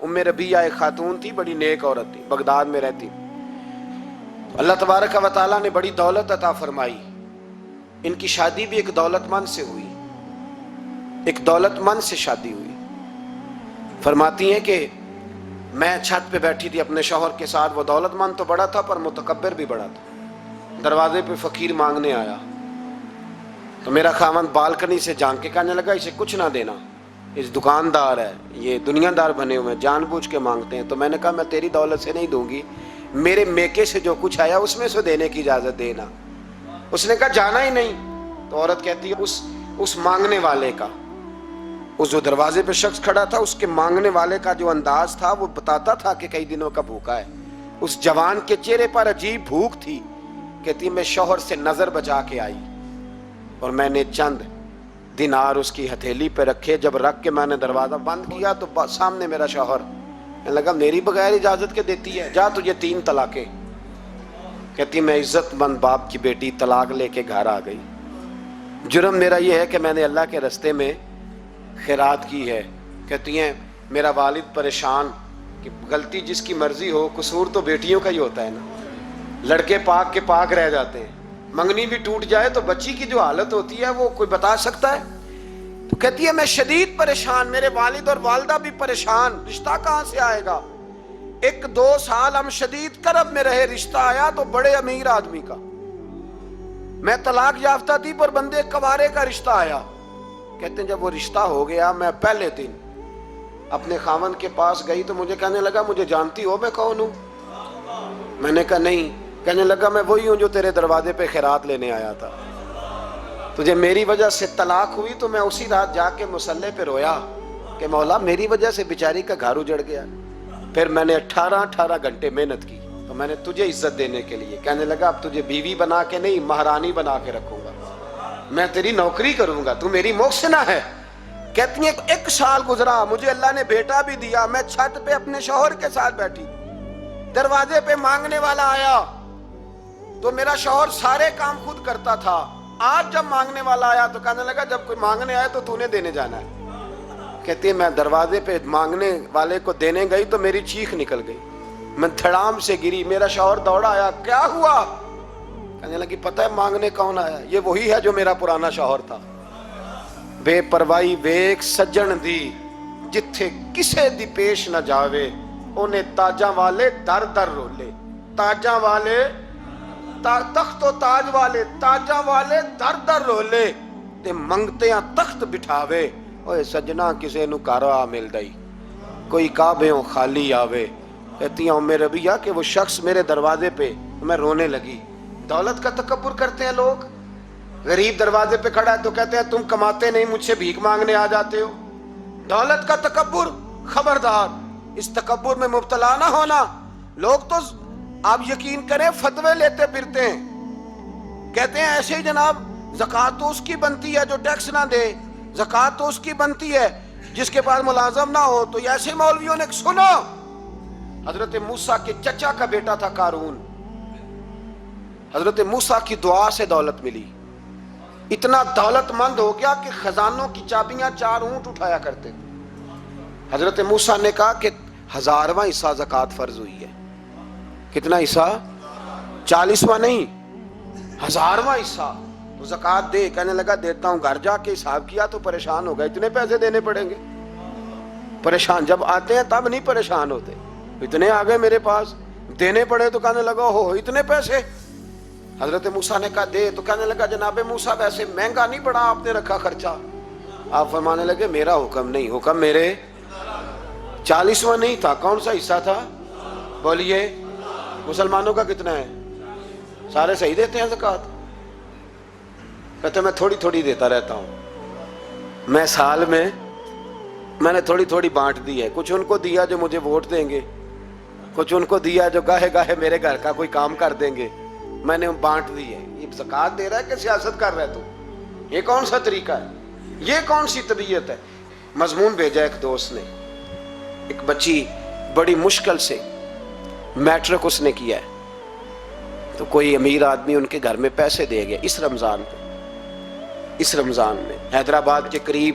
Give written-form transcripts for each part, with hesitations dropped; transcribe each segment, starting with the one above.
ام ربیہ ایک خاتون تھی، بڑی نیک عورت تھی، بغداد میں رہتی. اللہ تبارک و تعالیٰ نے بڑی دولت عطا فرمائی. ان کی شادی بھی ایک دولت مند سے ہوئی، ایک دولت مند سے شادی ہوئی. فرماتی ہیں کہ میں چھت پہ بیٹھی تھی اپنے شوہر کے ساتھ. وہ دولت مند تو بڑا تھا پر متکبر بھی بڑا تھا. دروازے پہ فقیر مانگنے آیا تو میرا خاوند بالکنی سے جھانک کے کہنے لگا اسے کچھ نہ دینا، اس دکاندار ہے، یہ دنیا دار بنے ہوئے ہیں، جان بوجھ کے مانگتے ہیں. تو میں نے کہا میں تیری دولت سے نہیں دوں گی، میرے میکے سے جو کچھ آیا اس میں سے دینے کی اجازت دینا. اس نے کہا جانا ہی نہیں. تو عورت کہتی ہے اس مانگنے والے کا، اس جو دروازے پہ شخص کھڑا تھا، اس کے مانگنے والے کا جو انداز تھا وہ بتاتا تھا کہ کئی دنوں کا بھوکا ہے. اس جوان کے چہرے پر عجیب بھوک تھی. کہتی میں شوہر سے نظر بچا کے آئی اور میں نے چند دینار اس کی ہتھیلی پہ رکھے. جب رکھ کے میں نے دروازہ بند کیا تو سامنے میرا شوہر. کہنے لگا میری بغیر اجازت کے دیتی ہے، جا تجھے 3 طلاقیں. کہتی میں عزت مند باپ کی بیٹی طلاق لے کے گھر آ گئی. جرم میرا یہ ہے کہ میں نے اللہ کے رستے میں خیرات کی ہے. کہتی ہیں میرا والد پریشان کہ غلطی جس کی مرضی ہو، قصور تو بیٹیوں کا ہی ہوتا ہے نا. لڑکے پاک کے پاک رہ جاتے ہیں، منگنی بھی ٹوٹ جائے تو بچی کی جو حالت ہوتی ہے وہ کوئی بتا سکتا ہے. تو کہتی ہے میں شدید پریشان، میرے والد اور والدہ بھی پریشان، رشتہ کہاں سے آئے گا. 1-2 سال ہم شدید کرب میں رہے، رشتہ آیا تو بڑے امیر آدمی کا. میں طلاق یافتہ تھی پر بندے کوارے کا رشتہ آیا. کہتے ہیں جب وہ رشتہ ہو گیا میں پہلے دن اپنے خاوند کے پاس گئی تو مجھے کہنے لگا مجھے جانتی ہو میں کون ہوں. میں نے کہا نہیں. کہنے لگا میں وہی ہوں جو تیرے دروازے پہ خیرات لینے آیا تھا. تجھے میری وجہ سے طلاق ہوئی تو میں اسی رات جا کے مصلے پہ رویا کہ مولا میری وجہ سے بیچاری کا گھر اجڑ گیا. پھر میں نے 18 گھنٹے محنت کی تو میں نے تجھے عزت دینے کے لیے. کہنے لگا اب تجھے بیوی بنا کے نہیں مہرانی بنا کے رکھوں گا، میں تیری نوکری کروں گا، تو میری محسنہ ہے. کہتی ہیں 1 سال گزرا، مجھے اللہ نے بیٹا بھی دیا. میں چھت پہ اپنے شوہر کے ساتھ بیٹھی، دروازے پہ مانگنے والا آیا تو میرا شوہر سارے کام خود کرتا تھا. آج جب مانگنے والا آیا تو کہنے لگا جب کوئی مانگنے آیا تو تو نے دینے جانا ہے. کہتی ہے میں دروازے پہ مانگنے والے کو دینے گئی تو میری چیخ نکل گئی، میں دھڑام سے گری. میرا شوہر دوڑا آیا، کیا ہوا؟ کہنے لگی پتہ ہے مانگنے کون آیا؟ یہ وہی ہے جو میرا پرانا شوہر تھا. بے پرواہی ویک سجن دی جتھے کسے دی پیش نہ جاوے، انہیں تاجاں والے در در رولے. تاجاں والے تخت و تاج والے، تاجاں والے در در رولے تے منگتیاں تخت بٹھاوے. اوے سجنا کسے نو کارا مل دئی، کوئی کعبےوں خالی آوے. کہتی ہیں ام ربیہ کہ وہ شخص میرے دروازے پہ، میں رونے لگی. دولت کا تکبر کرتے ہیں لوگ. غریب دروازے پہ کھڑا ہے تو کہتے ہیں تم کماتے نہیں، مجھ سے بھیک مانگنے آ جاتے ہو. دولت کا تکبر، خبردار اس تکبر میں مبتلا نہ ہونا. لوگ تو آپ یقین کریں فتوے لیتے پھرتے ہیں، کہتے ہیں ایسے ہی جناب زکوٰۃ تو اس کی بنتی ہے جو ٹیکس نہ دے، زکوٰۃ تو اس کی بنتی ہے جس کے پاس ملازم نہ ہو. تو ایسے مولویوں نے سنو، حضرت موسیٰ کے چچا کا بیٹا تھا قارون، حضرت موسیٰ کی دعا سے دولت ملی. اتنا دولت مند ہو گیا کہ خزانوں کی چابیاں 4 اونٹ اٹھایا کرتے تھے. حضرت موسیٰ نے کہا کہ 1000واں حصہ زکوٰۃ فرض ہوئی ہے. کتنا حصہ؟ 40واں نہیں، 1000واں حصہ. تو زکوٰۃ دے. کہنے لگا دیتا ہوں. گھر جا کے حساب کیا تو پریشان ہو گئے، اتنے پیسے دینے پڑیں گے. پریشان جب آتے ہیں تب نہیں پریشان ہوتے، اتنے آ گئے میرے پاس دینے پڑے. تو کہنے لگا ہو اتنے پیسے. حضرت موسیٰ نے کہا دے. تو کہنے لگا جناب موسیٰ ویسے مہنگا نہیں پڑا آپ نے رکھا خرچہ. آپ فرمانے لگے میرا حکم نہیں، حکم میرے 40واں نہیں تھا. کون سا حصہ تھا بولیے؟ مسلمانوں کا کتنا ہے؟ سارے صحیح دیتے ہیں زکوٰۃ؟ کہتے میں تھوڑی تھوڑی دیتا رہتا ہوں. میں سال میں نے تھوڑی تھوڑی بانٹ دی ہے. کچھ ان کو دیا جو مجھے ووٹ دیں گے، کچھ ان کو دیا جو گاہے گاہے میرے گھر کا کوئی کام کر دیں گے. میں نے بانٹ دی ہے. یہ زکوٰۃ دے رہا ہے کہ سیاست کر رہا ہے تو؟ یہ کون سا طریقہ ہے؟ یہ کون سی طبیعت ہے؟ مضمون بھیجا ایک دوست نے، ایک بچی بڑی مشکل سے میٹرک اس نے کیا ہے تو کوئی امیر آدمی ان کے گھر میں پیسے دے گیا اس رمضان پہ. اس رمضان میں حیدرآباد کے قریب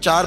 4,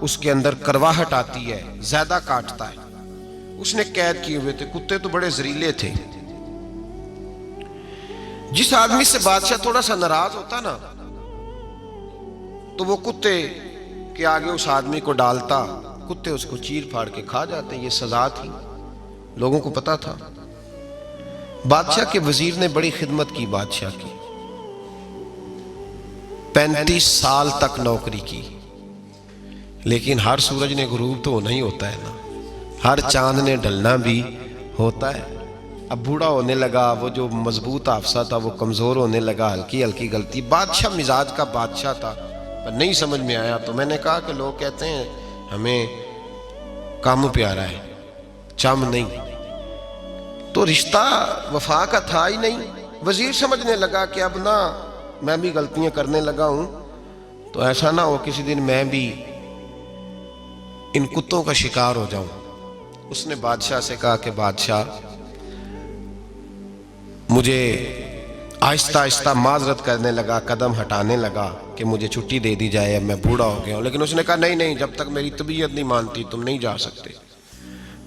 اس کے اندر کرواہٹ آتی ہے، زیادہ کاٹتا ہے. اس نے قید کیے ہوئے تھے. کتے تو بڑے زہریلے تھے. جس آدمی سے بادشاہ تھوڑا سا ناراض ہوتا نا تو وہ کتے کے آگے اس آدمی کو ڈالتا، کتے اس کو چیر پھاڑ کے کھا جاتے. یہ سزا تھی، لوگوں کو پتا تھا. بادشاہ کے وزیر نے بڑی خدمت کی بادشاہ کی. 35 سال تک نوکری کی. لیکن ہر سورج نے غروب تو ہونا ہی ہوتا ہے نا، ہر چاند نے ڈھلنا بھی ہوتا ہے. اب بوڑھا ہونے لگا، وہ جو مضبوط حافظہ تھا وہ کمزور ہونے لگا، ہلکی ہلکی غلطی. بادشاہ مزاج کا بادشاہ تھا، پر نہیں سمجھ میں آیا. تو میں نے کہا کہ لوگ کہتے ہیں ہمیں کام پیارا ہے، چم نہیں. تو رشتہ وفا کا تھا ہی نہیں. وزیر سمجھنے لگا کہ اب نہ میں بھی غلطیاں کرنے لگا ہوں تو ایسا نہ ہو کسی دن میں بھی ان کتوں کا شکار ہو جاؤں. اس نے بادشاہ سے کہا کہ بادشاہ مجھے آہستہ آہستہ معذرت کرنے لگا، قدم ہٹانے لگا کہ مجھے چھٹی دے دی جائے، اب میں بوڑھا ہو گیا ہوں. لیکن اس نے کہا نہیں، جب تک میری طبیعت نہیں مانتی تم نہیں جا سکتے.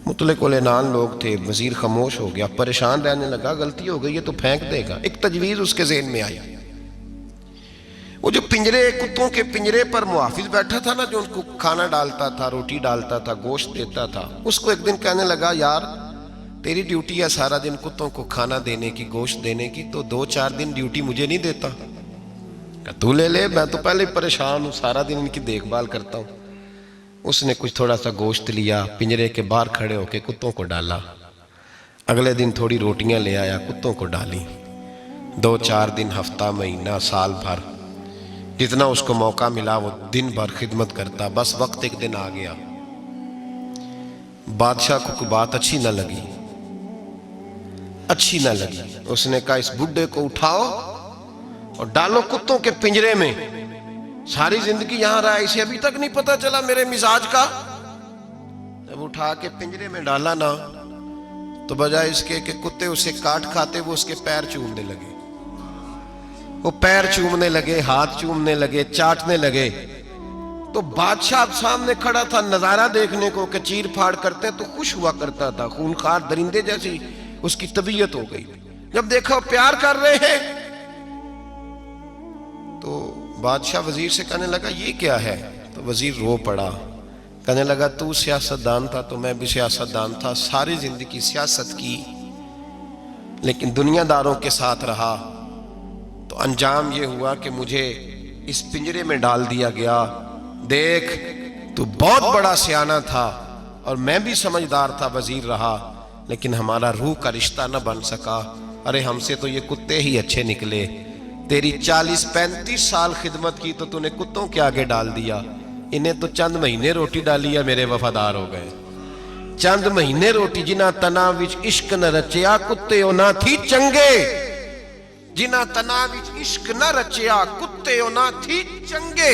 مطلق العنان لوگ تھے. وزیر خاموش ہو گیا، پریشان رہنے لگا. غلطی ہو گئی ہے تو پھینک دے گا. ایک تجویز اس کے ذہن میں آئی. وہ جو پنجرے، کتوں کے پنجرے پر محافظ بیٹھا تھا نا، جو ان کو کھانا ڈالتا تھا، روٹی ڈالتا تھا، گوشت دیتا تھا، اس کو ایک دن کہنے لگا یار تیری ڈیوٹی ہے سارا دن کتوں کو کھانا دینے کی، گوشت دینے کی، تو 2-4 دن ڈیوٹی مجھے نہیں دیتا؟ کہ تو لے لے، میں تو پہلے پریشان ہوں، سارا دن ان کی دیکھ بھال کرتا ہوں. اس نے کچھ تھوڑا سا گوشت لیا، پنجرے کے باہر کھڑے ہو کے کتوں کو ڈالا. اگلے دن تھوڑی روٹیاں لے آیا، کتوں کو ڈالی. 2-4 دن، ہفتہ، مہینہ، سال بھر، جتنا اس کو موقع ملا وہ دن بھر خدمت کرتا. بس وقت ایک دن آ گیا، بادشاہ کو کوئی بات اچھی نہ لگی. اس نے کہا اس بڈھے کو اٹھاؤ اور ڈالو کتوں کے پنجرے میں. ساری زندگی یہاں رہا، اسے ابھی تک نہیں پتا چلا میرے مزاج کا. جب اٹھا کے پنجرے میں ڈالا نا تو بجائے اس کے کہ کتے اسے کاٹ کھاتے، وہ اس کے پیر چومنے لگے. وہ پیر چومنے لگے، ہاتھ چومنے لگے، چاٹنے لگے. تو بادشاہ سامنے کھڑا تھا نظارہ دیکھنے کو کہ چیر پھاڑ کرتے تو خوش ہوا کرتا تھا. خونخوار درندے جیسی اس کی طبیعت ہو گئی. جب دیکھا پیار کر رہے ہیں تو بادشاہ وزیر سے کہنے لگا یہ کیا ہے؟ تو وزیر رو پڑا، کہنے لگا تو سیاستدان تھا تو میں بھی سیاستدان تھا، ساری زندگی سیاست کی لیکن دنیا داروں کے ساتھ رہا تو انجام یہ ہوا کہ مجھے اس پنجرے میں ڈال دیا گیا. دیکھ تو بہت بڑا سیانہ تھا اور میں بھی سمجھدار تھا، وزیر رہا، لیکن ہمارا روح کا رشتہ نہ بن سکا. ارے ہم سے تو یہ کتے ہی اچھے نکلے. تیری 40-35 سال خدمت کی تو نے کتوں کے آگے ڈال دیا. انہیں تو چند مہینے روٹی ڈالی ہے، میرے وفادار ہو گئے. چند مہینے روٹی، جنہ تنا وچ عشق نہ رچیا کتے نہ تھی چنگے. جنہ تنا وچ عشق نہ رچیا کتے نہ تھی چنگے.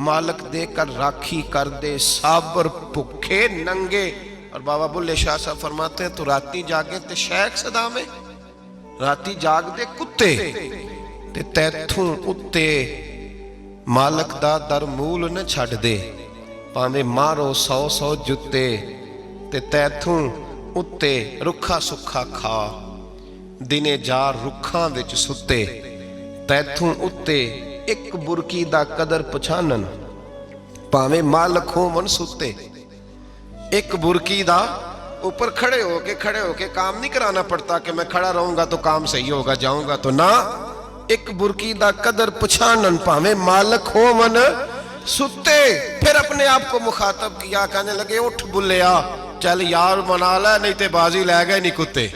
مالک دے کر راکھی کر دے صابر بھکھے ننگے. اور بابا بلے شاہ صاحب فرماتے ہیں تو راتی جاگے تے شیخ صدا میں، راتی جاگ دے کتے تے تیتھوں اتے مالک دا در مول نہ چھڑ دے. پاویں مارو 100 جتے تے تیتھوں اتے رکھا سکھا کھا. دنے جار رکھاں وچ ستے تیتھوں اتے ایک برکی دا قدر پچھانن. پاویں مالک ہوں من ستے. ایک برکی دا اوپر کھڑے ہو کے کام نہیں کرانا پڑتا کہ میں کھڑا رہوں گا تو کام صحیح ہوگا، جاؤں گا تو نہ. ایک برکی دا قدر پچھانن پاویں مالک ہو من ستے. پھر اپنے آپ کو مخاطب کیا، کہنے لگے اٹھ بلیا چل یار منا لے نہیں تے بازی لے گئے نہیں کتے.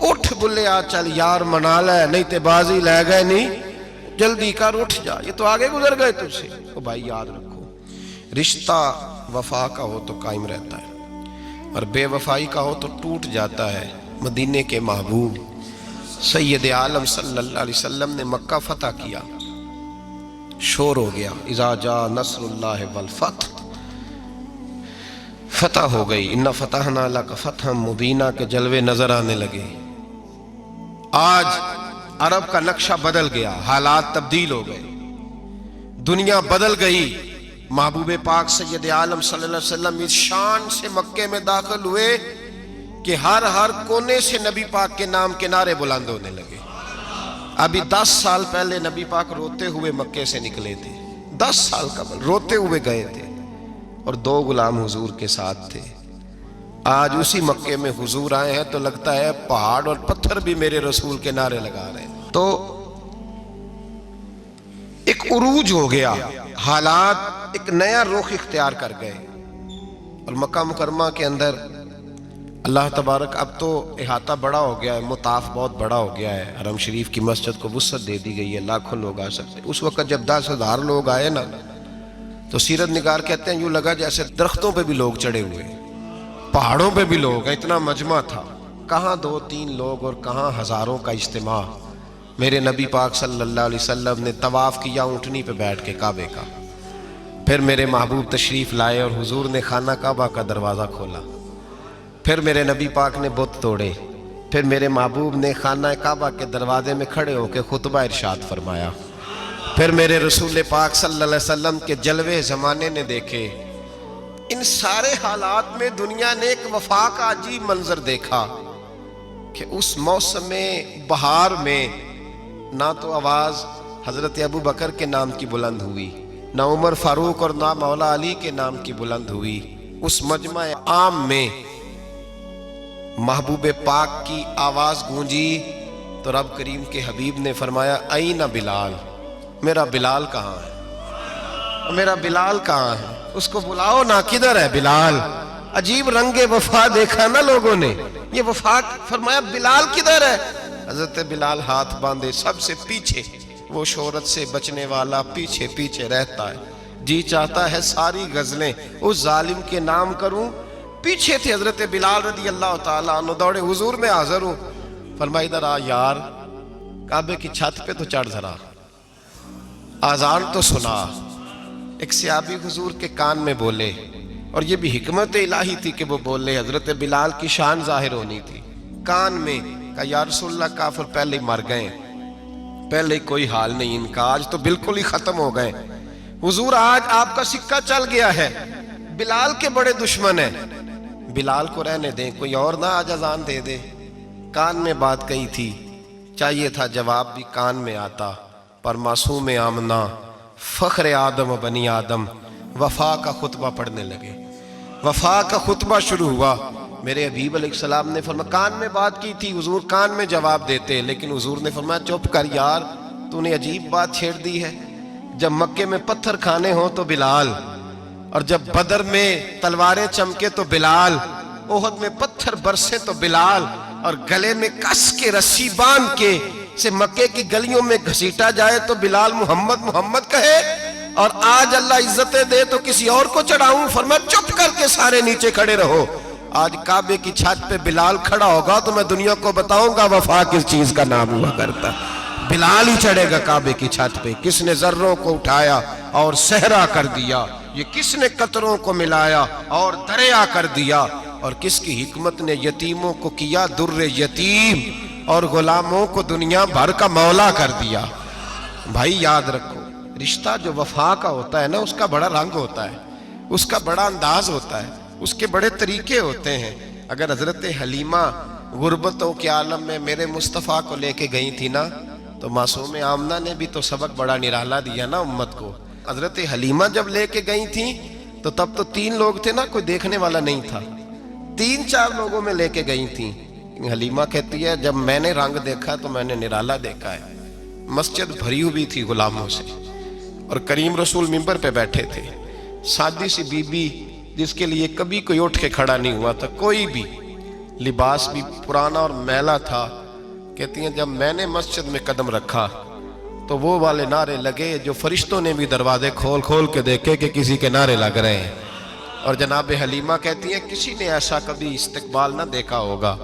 اٹھ بلیا چل یار منا لے نہیں تے بازی لے گئے نہیں، جلدی کر اٹھ جا، یہ تو آگے گزر گئے تجھ سے. تو بھائی یاد رکھو، رشتہ وفا کا ہو تو قائم رہتا ہے اور بے وفائی کا ہو تو ٹوٹ جاتا ہے. مدینے کے محبوب سید عالم صلی اللہ علیہ وسلم نے مکہ فتح کیا، شور ہو گیا اذا جاء نصر اللہ والفتح، فتح ہو گئی. انا فتحنا لک فتحا مبینہ کے جلوے نظر آنے لگے. آج عرب کا نقشہ بدل گیا، حالات تبدیل ہو گئے، دنیا بدل گئی. محبوب پاک سید عالم صلی اللہ علیہ وسلم اس شان سے مکے میں داخل ہوئے کہ ہر کونے سے نبی پاک کے نام کے نعرے بلند ہونے لگے۔ ابھی 10 سال پہلے نبی پاک روتے ہوئے مکے سے نکلے تھے، 10 سال قبل روتے ہوئے گئے تھے، اور 2 غلام حضور کے ساتھ تھے۔ آج اسی مکے میں حضور آئے ہیں تو لگتا ہے پہاڑ اور پتھر بھی میرے رسول کے نعرے لگا رہے ہیں۔ تو ایک عروج ہو گیا، حالات ایک نیا رخ اختیار کر گئے، اور مکہ مکرمہ کے اندر اللہ تبارک اب تو احاطہ بڑا ہو گیا ہے، مطاف بہت بڑا ہو گیا ہے، حرم شریف کی مسجد کو وسعت دے دی گئی ہے، لاکھوں لوگ آ سکتے۔ اس وقت جب 10,000 لوگ آئے نا تو سیرت نگار کہتے ہیں یوں لگا جیسے درختوں پہ بھی لوگ چڑھے ہوئے، پہاڑوں پہ بھی لوگ، اتنا مجمع تھا، کہاں 2-3 لوگ اور کہاں ہزاروں کا اجتماع۔ میرے نبی پاک صلی اللہ علیہ وسلم نے طواف کیا اونٹنی پہ بیٹھ کے کعبے کا، پھر میرے محبوب تشریف لائے اور حضور نے خانہ کعبہ کا دروازہ کھولا، پھر میرے نبی پاک نے بت توڑے، پھر میرے محبوب نے خانہ کعبہ کے دروازے میں کھڑے ہو کے خطبہ ارشاد فرمایا، پھر میرے رسول پاک صلی اللہ علیہ وسلم کے جلوے زمانے نے دیکھے۔ ان سارے حالات میں دنیا نے ایک وفا کا عجیب منظر دیکھا کہ اس موسم بہار میں نہ تو آواز حضرت ابو بکر کے نام کی بلند ہوئی، نہ عمر فاروق اور نہ مولا علی کے نام کی بلند ہوئی۔ اس مجمع عام میں محبوب پاک کی آواز گونجی تو رب کریم کے حبیب نے فرمایا این بلال، میرا بلال کہاں ہے، میرا بلال کہاں ہے، اس کو بلاؤ نا، کدھر ہے بلال۔ عجیب رنگ وفا دیکھا نا لوگوں نے، یہ وفا، فرمایا بلال کدھر ہے۔ حضرت بلال ہاتھ باندھے سب سے پیچھے، وہ شہرت سے بچنے والا پیچھے پیچھے رہتا ہے، جی چاہتا ہے ساری غزلیں اس ظالم کے نام کروں۔ پیچھے تھے حضرت بلال رضی اللہ تعالیٰ عنہ، دوڑے حضور میں حاضر ہوں، فرمایا ادھر آ یار، کعبے کی چھت پہ تو چڑھ ذرا، آذان تو سنا۔ ایک صحابی حضور کے کان میں بولے، اور یہ بھی حکمت الہی تھی کہ وہ بولے، حضرت بلال کی شان ظاہر ہونی تھی، کان میں کہا یا رسول اللہ کافر پہلے ہی مر گئے، پہلے ہی کوئی حال نہیں ان کا، آج تو بالکل ہی ختم ہو گئے حضور، آج آپ کا سکہ چل گیا ہے، بلال کے بڑے دشمن ہیں، بلال کو رہنے دیں، کوئی اور نہ آج اذان دے دے۔ کان میں بات کہی تھی، چاہیے تھا جواب بھی کان میں آتا، پر معصوم آمنہ فخر آدم و بنی آدم وفا کا خطبہ پڑھنے لگے، وفا کا خطبہ شروع ہوا۔ میرے حبیب علیہ السلام نے فرمایا کان میں بات کی تھی، حضور کان میں جواب دیتے، لیکن حضور نے فرمایا چپ کر یار، تو نے عجیب بات چھیڑ دی ہے، جب مکے میں پتھر کھانے ہوں تو بلال، اور جب بدر میں تلواریں چمکے تو بلال، احد میں پتھر برسے تو بلال، اور گلے میں کس کے رسی باندھ کے سے مکے کی گلیوں میں گھسیٹا جائے تو بلال محمد محمد کہے، اور آج اللہ عزتیں دے تو کسی اور کو چڑھاؤں، فرمایا چپ کر کے سارے نیچے کھڑے رہو۔ آج کعبے کی چھت پہ بلال کھڑا ہوگا تو میں دنیا کو بتاؤں گا وفا کس چیز کا نام ہوا کرتا، بلال ہی چڑھے گا کعبے کی چھت پہ۔ کس نے ذروں کو اٹھایا اور صحرا کر دیا، یہ کس نے قطروں کو ملایا اور دریا کر دیا، اور کس کی حکمت نے یتیموں کو کیا در یتیم اور غلاموں کو دنیا بھر کا مولا کر دیا۔ بھائی یاد رکھو، رشتہ جو وفا کا ہوتا ہے نا، اس کا بڑا رنگ ہوتا ہے، اس کا بڑا انداز ہوتا ہے، اس کے بڑے طریقے ہوتے ہیں۔ اگر حضرت حلیمہ غربتوں کے عالم میں میرے مصطفیٰ کو لے کے گئی تھی نا، تو معصوم آمنہ نے بھی تو سبق بڑا نرالا دیا نا امت کو۔ حضرت حلیمہ جب لے کے گئی تھیں تو تب تو 3 لوگ تھے نا، کوئی دیکھنے والا نہیں تھا، 3-4 لوگوں میں لے کے گئی تھیں۔ حلیمہ کہتی ہے جب میں نے رنگ دیکھا تو میں نے نرالا دیکھا ہے، مسجد بھری ہوئی تھی غلاموں سے، اور کریم رسول منبر پہ بیٹھے تھے، سادی سی بی بی جس کے لیے کبھی کوئی اٹھ کے کھڑا نہیں ہوا تھا، کوئی بھی، لباس بھی پرانا اور میلا تھا، کہتی ہیں جب میں نے مسجد میں قدم رکھا تو وہ والے نعرے لگے جو فرشتوں نے بھی دروازے کھول کھول کے دیکھے کہ کسی کے نعرے لگ رہے ہیں۔ اور جناب حلیمہ کہتی ہیں کسی نے ایسا کبھی استقبال نہ دیکھا ہوگا،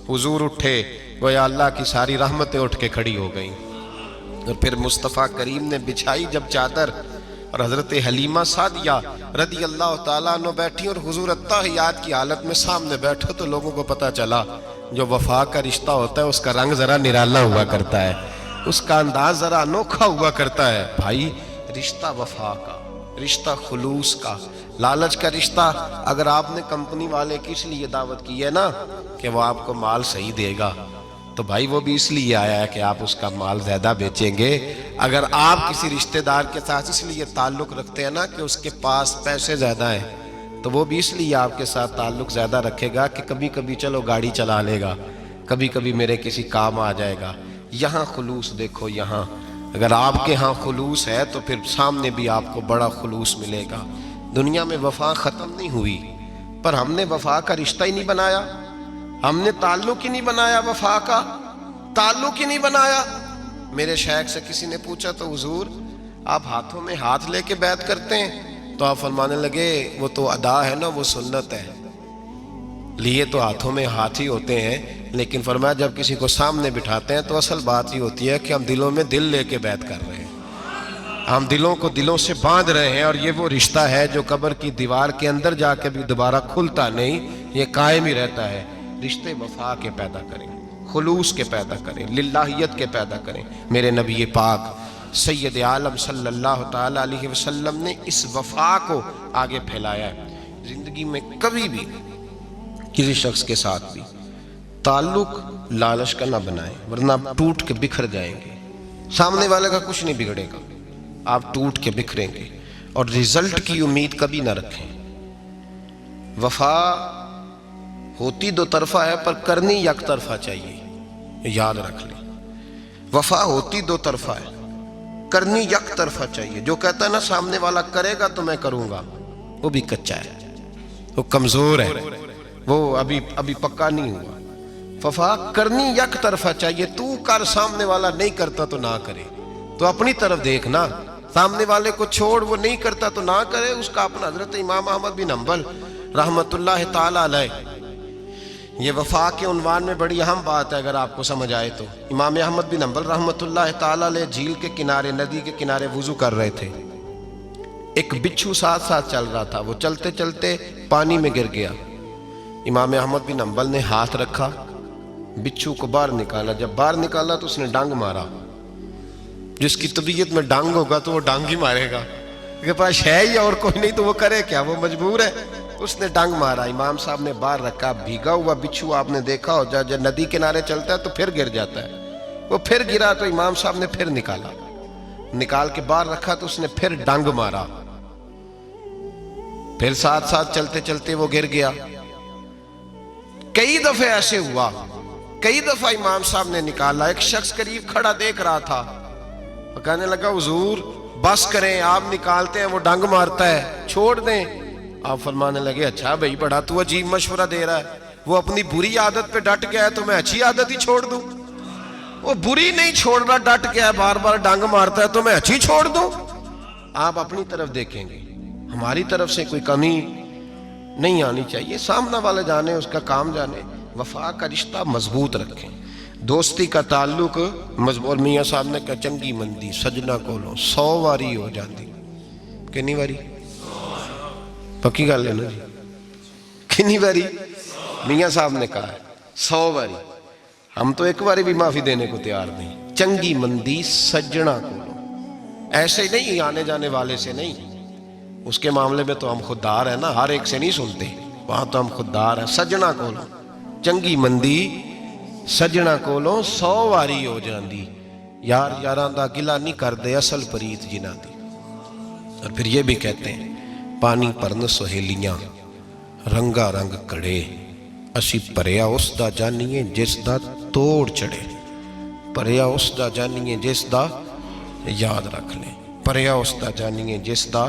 حضور اٹھے گویا اللہ کی ساری رحمتیں اٹھ کے کھڑی ہو گئیں، اور پھر مصطفیٰ کریم نے بچھائی جب چادر، اور حضرت حلیمہ سعدیہ رضی اللہ تعالیٰ عنہ بیٹھی، اور حضور التحیات کی حالت میں سامنے بیٹھو تو لوگوں کو پتہ چلا جو وفا کا رشتہ ہوتا ہے اس کا رنگ ذرا نرالا ہوا کرتا ہے، اس کا انداز ذرا انوکھا ہوا کرتا ہے۔ بھائی رشتہ وفا کا، رشتہ خلوص کا. لالچ کا رشتہ اگر آپ نے کمپنی والے کی اس لیے دعوت کی ہے نا کہ وہ آپ کو مال صحیح دے گا، تو بھائی وہ بھی اس لیے آیا ہے کہ آپ اس کا مال زیادہ بیچیں گے. اگر آپ کسی رشتہ دار کے ساتھ اس لیے تعلق رکھتے ہیں نا کہ اس کے پاس پیسے زیادہ ہیں، تو وہ بھی اس لیے آپ کے ساتھ تعلق زیادہ رکھے گا کہ کبھی کبھی چلو گاڑی چلا لے گا، کبھی کبھی میرے کسی کام آ جائے گا. یہاں خلوص دیکھو، یہاں اگر آپ کے ہاں خلوص ہے تو پھر سامنے بھی آپ کو بڑا خلوص ملے گا. دنیا میں وفا ختم نہیں ہوئی، پر ہم نے وفا کا رشتہ ہی نہیں بنایا، ہم نے تعلق ہی نہیں بنایا، وفا کا تعلق ہی نہیں بنایا. میرے شیخ سے کسی نے پوچھا تو حضور آپ ہاتھوں میں ہاتھ لے کے بیعت کرتے ہیں؟ تو آپ فرمانے لگے وہ تو ادا ہے نا، وہ سنت ہے. لیے تو ہاتھوں میں ہاتھ ہی ہوتے ہیں، لیکن فرمایا جب کسی کو سامنے بٹھاتے ہیں تو اصل بات یہ ہوتی ہے کہ ہم دلوں میں دل لے کے بیعت کر رہے ہیں، ہم دلوں کو دلوں سے باندھ رہے ہیں. اور یہ وہ رشتہ ہے جو قبر کی دیوار کے اندر جا کے بھی دوبارہ کھلتا نہیں، یہ قائم ہی رہتا ہے. رشتے وفا کے پیدا کریں، خلوص کے پیدا کریں، للہیت کے پیدا کریں. میرے نبی پاک سید عالم صلی اللہ تعالی علیہ وسلم نے اس وفا کو آگے پھیلایا ہے. زندگی میں کبھی بھی کسی شخص کے ساتھ بھی تعلق لالچ کا نہ بنائیں، ورنہ آپ ٹوٹ کے بکھر جائیں گے. سامنے والے کا کچھ نہیں بگڑے گا، آپ ٹوٹ کے بکھریں گے. اور رزلٹ کی امید کبھی نہ رکھیں. وفا ہوتی دو طرفہ ہے پر کرنی یک طرفہ چاہیے، یاد رکھ لیں. وفا ہوتی دو طرفہ ہے، کرنی یک طرفہ چاہیے. جو کہتا ہے نا سامنے والا کرے گا تو میں کروں گا، وہ بھی کچا ہے، وہ کمزور ہے، وہ ابھی پکا نہیں ہوا. وفا کرنی یک طرفہ چاہیے. تو کر، سامنے والا نہیں کرتا تو نہ کرے. تو اپنی طرف دیکھنا، سامنے والے کو چھوڑ، وہ نہیں کرتا تو نہ کرے. اس کا اپنا حضرت امام احمد بن حنبل رحمت اللہ تعالی علیہ، یہ وفا کے عنوان میں بڑی اہم بات ہے اگر آپ کو سمجھ آئے تو. امام احمد بن حنبل رحمت اللہ تعالی علیہ جھیل کے کنارے، ندی کے کنارے وضو کر رہے تھے. ایک بچھو ساتھ ساتھ چل رہا تھا، وہ چلتے چلتے پانی میں گر گیا. امام احمد بن حنبل نے ہاتھ رکھا، بچھو کو باہر نکالا. جب باہر نکالا تو اس نے ڈانگ مارا. جس کی طبیعت میں ڈانگ ہوگا تو وہ ڈانگ ہی مارے گا، کے پاس ہے ہی اور کوئی نہیں تو وہ کرے کیا، وہ مجبور ہے. اس نے ڈانگ مارا. امام صاحب نے باہر رکھا. بھیگا ہوا بچھو آپ نے دیکھا ہو جب ندی کنارے چلتا ہے تو پھر گر جاتا ہے. وہ پھر گرا تو امام صاحب نے پھر نکالا، نکال کے باہر رکھا تو اس نے پھر ڈانگ مارا. پھر ساتھ ساتھ چلتے چلتے وہ گر گیا. کئی دفعے ایسے ہوا، کئی دفعہ امام صاحب نے نکالا. ایک شخص قریب کھڑا دیکھ رہا تھا، کہنے لگا حضور بس کریں، آپ نکالتے ہیں وہ ڈانگ مارتا ہے، چھوڑ دیں. آپ فرمانے لگے اچھا بھائی بڑا تو عجیب مشورہ دے رہا ہے. وہ اپنی بری عادت پہ ڈٹ گیا ہے تو میں اچھی عادت ہی چھوڑ دوں؟ وہ بری نہیں چھوڑ رہا، ڈٹ گیا، بار بار ڈانگ مارتا ہے تو میں اچھی چھوڑ دوں؟ آپ اپنی طرف دیکھیں گے، ہماری طرف سے کوئی کمی نہیں آنی چاہیے. سامنا والا جانے، اس کا کام جانے. وفا کا رشتہ مضبوط رکھیں، دوستی کا تعلق مضبوط. اور میاں صاحب نے کہا چنگی مندی سجنا کولوں 100 واری ہو جاندی. کنی واری؟ پکی گل ہے نا جی، کنی واری؟ میاں صاحب نے کہا ہے 100 واری. ہم تو ایک باری بھی معافی دینے کو تیار نہیں. چنگی مندی سجنا کولوں، ایسے نہیں آنے جانے والے سے نہیں. اس کے معاملے میں تو ہم خوددار ہیں نا، ہر ایک سے نہیں سنتے، وہاں تو ہم خوددار ہیں. سجنا کولوں چنگی مندی سجنا کولوں 100 واری ہو جاندی. یار یاراں دا گلہ نہیں کر دے اصل پریت جنہ دی. اور پھر یہ بھی کہتے ہیں پانی پرن سہیلیاں رنگا رنگ کڑے، اسی پریا اس دا جانیے جس دا توڑ چڑھے. پریا اس دا جانیے جس دا، یاد رکھ لیں، پریا اس دا جانیے جس دا.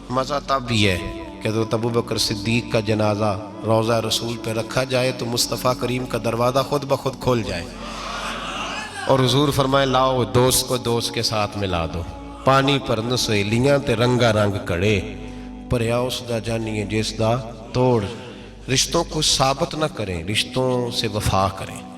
مزہ تب بھی ہے کہ حضرت ابو بکر صدیق کا جنازہ روضہ رسول پہ رکھا جائے تو مصطفیٰ کریم کا دروازہ خود بخود کھول جائے اور حضور فرمائے لاؤ دوست کو دوست کے ساتھ ملا دو. پانی پرن سہیلیاں تے رنگا رنگ کڑے، پریا اس دا جانیے جس دا توڑ. رشتوں کو ثابت نہ کریں، رشتوں سے وفا کریں.